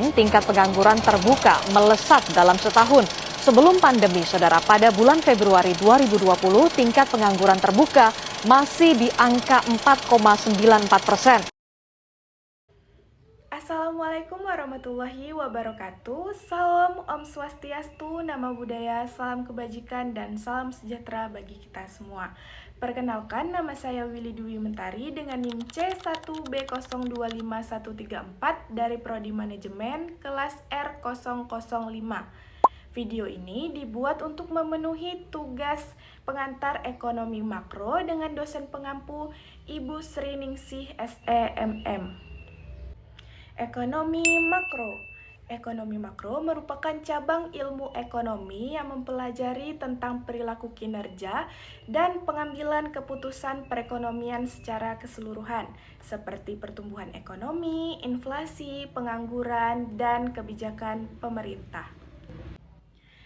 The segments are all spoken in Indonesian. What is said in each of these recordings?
mengatakan tingkat pengangguran terbuka melesat dalam setahun. Sebelum pandemi, saudara, pada bulan Februari 2020, tingkat pengangguran terbuka masih di angka 4,94%. Assalamualaikum warahmatullahi wabarakatuh. Salam Om Swastiastu, Nama Budaya, salam kebajikan, dan salam sejahtera bagi kita semua. Perkenalkan, nama saya Willy Dwi Mentari dengan NIM C1B025134 dari Prodi Manajemen kelas R005. Video ini dibuat untuk memenuhi tugas pengantar ekonomi makro dengan dosen pengampu Ibu Sri Ningsih SEMM. Ekonomi makro. Ekonomi makro merupakan cabang ilmu ekonomi yang mempelajari tentang perilaku kinerja dan pengambilan keputusan perekonomian secara keseluruhan, seperti pertumbuhan ekonomi, inflasi, pengangguran, dan kebijakan pemerintah.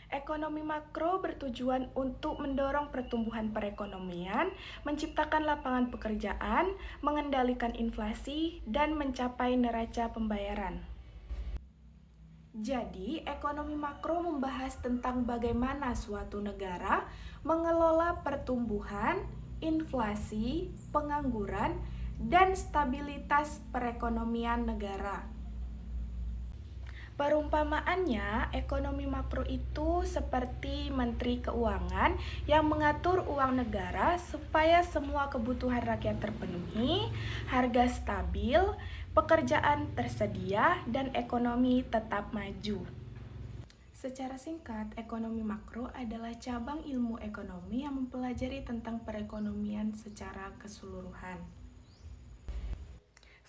Ekonomi makro bertujuan untuk mendorong pertumbuhan perekonomian, menciptakan lapangan pekerjaan, mengendalikan inflasi, dan mencapai neraca pembayaran. Jadi, ekonomi makro membahas tentang bagaimana suatu negara mengelola pertumbuhan, inflasi, pengangguran, dan stabilitas perekonomian negara. Perumpamaannya, ekonomi makro itu seperti Menteri Keuangan yang mengatur uang negara supaya semua kebutuhan rakyat terpenuhi, harga stabil, pekerjaan tersedia, dan ekonomi tetap maju. Secara singkat, ekonomi makro adalah cabang ilmu ekonomi yang mempelajari tentang perekonomian secara keseluruhan.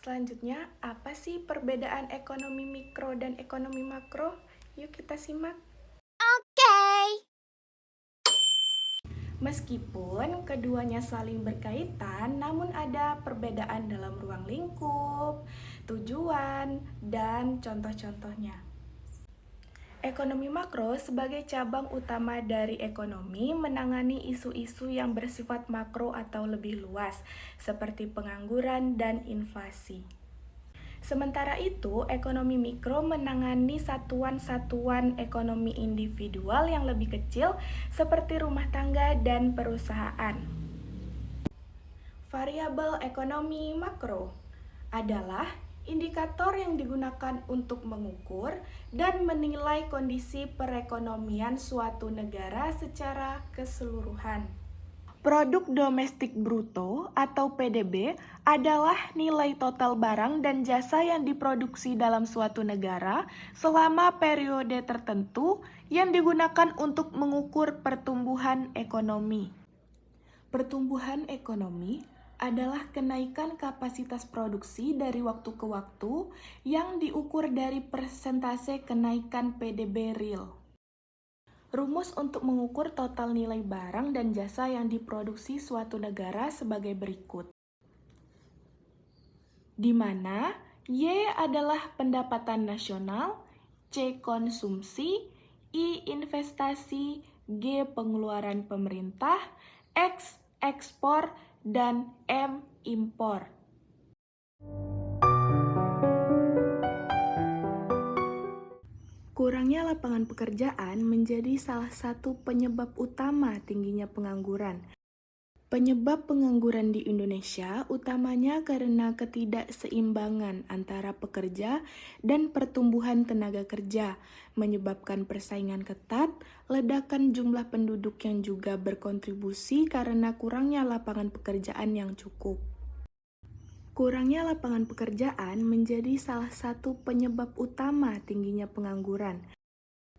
Selanjutnya, apa sih perbedaan ekonomi mikro dan ekonomi makro? Yuk kita simak. Meskipun keduanya saling berkaitan, namun ada perbedaan dalam ruang lingkup, tujuan, dan contoh-contohnya. Ekonomi makro sebagai cabang utama dari ekonomi menangani isu-isu yang bersifat makro atau lebih luas, seperti pengangguran dan inflasi. Sementara itu, ekonomi mikro menangani satuan-satuan ekonomi individual yang lebih kecil, seperti rumah tangga dan perusahaan. Variabel ekonomi makro adalah indikator yang digunakan untuk mengukur dan menilai kondisi perekonomian suatu negara secara keseluruhan. Produk domestik bruto atau PDB adalah nilai total barang dan jasa yang diproduksi dalam suatu negara selama periode tertentu yang digunakan untuk mengukur pertumbuhan ekonomi. Pertumbuhan ekonomi adalah kenaikan kapasitas produksi dari waktu ke waktu yang diukur dari persentase kenaikan PDB real. Rumus untuk mengukur total nilai barang dan jasa yang diproduksi suatu negara sebagai berikut. Di mana Y adalah pendapatan nasional, C konsumsi, I investasi, G pengeluaran pemerintah, X ekspor, dan M impor. Kurangnya lapangan pekerjaan menjadi salah satu penyebab utama tingginya pengangguran. Penyebab pengangguran di Indonesia utamanya karena ketidakseimbangan antara pekerja dan pertumbuhan tenaga kerja, menyebabkan persaingan ketat, ledakan jumlah penduduk yang juga berkontribusi karena kurangnya lapangan pekerjaan yang cukup. Kurangnya lapangan pekerjaan menjadi salah satu penyebab utama tingginya pengangguran.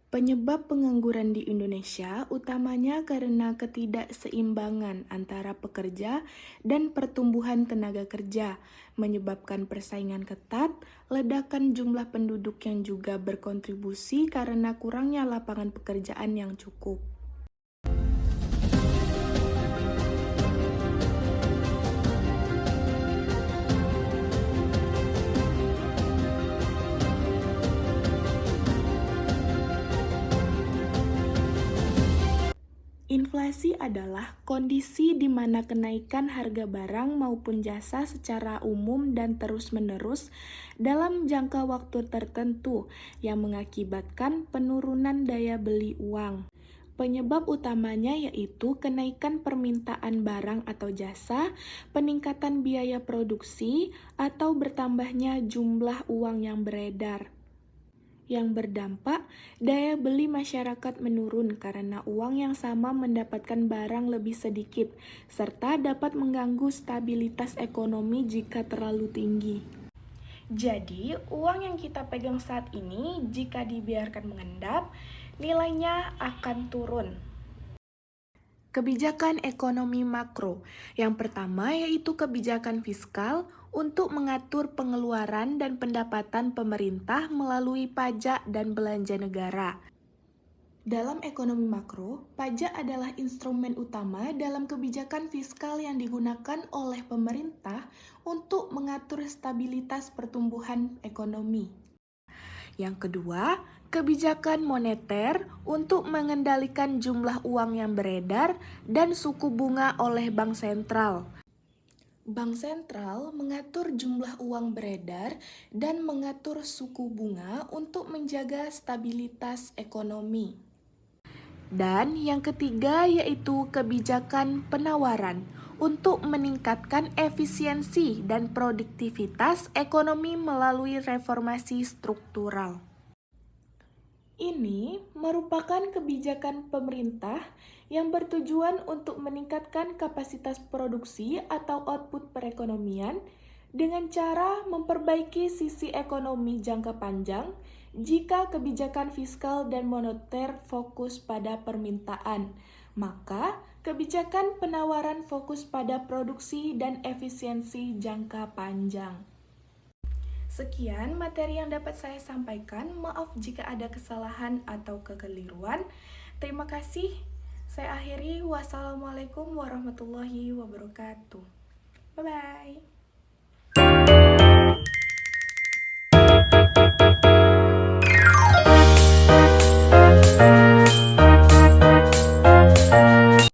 Penyebab pengangguran di Indonesia utamanya karena ketidakseimbangan antara pekerja dan pertumbuhan tenaga kerja, menyebabkan persaingan ketat, ledakan jumlah penduduk yang juga berkontribusi karena kurangnya lapangan pekerjaan yang cukup. Inflasi adalah kondisi di mana kenaikan harga barang maupun jasa secara umum dan terus-menerus dalam jangka waktu tertentu yang mengakibatkan penurunan daya beli uang. Penyebab utamanya yaitu kenaikan permintaan barang atau jasa, peningkatan biaya produksi, atau bertambahnya jumlah uang yang beredar. Yang berdampak, daya beli masyarakat menurun karena uang yang sama mendapatkan barang lebih sedikit, serta dapat mengganggu stabilitas ekonomi jika terlalu tinggi. Jadi, uang yang kita pegang saat ini, jika dibiarkan mengendap, nilainya akan turun. Kebijakan ekonomi makro. Yang pertama yaitu kebijakan fiskal untuk mengatur pengeluaran dan pendapatan pemerintah melalui pajak dan belanja negara. Dalam ekonomi makro, pajak adalah instrumen utama dalam kebijakan fiskal yang digunakan oleh pemerintah untuk mengatur stabilitas pertumbuhan ekonomi. Yang kedua, kebijakan moneter untuk mengendalikan jumlah uang yang beredar dan suku bunga oleh bank sentral. Bank sentral mengatur jumlah uang beredar dan mengatur suku bunga untuk menjaga stabilitas ekonomi. Dan yang ketiga yaitu kebijakan penawaran untuk meningkatkan efisiensi dan produktivitas ekonomi melalui reformasi struktural. Ini merupakan kebijakan pemerintah yang bertujuan untuk meningkatkan kapasitas produksi atau output perekonomian dengan cara memperbaiki sisi ekonomi jangka panjang jika kebijakan fiskal dan moneter fokus pada permintaan, maka kebijakan penawaran fokus pada produksi dan efisiensi jangka panjang. Sekian materi yang dapat saya sampaikan. Maaf jika ada kesalahan atau kekeliruan. Terima kasih. Saya akhiri. Wassalamualaikum warahmatullahi wabarakatuh. Bye-bye.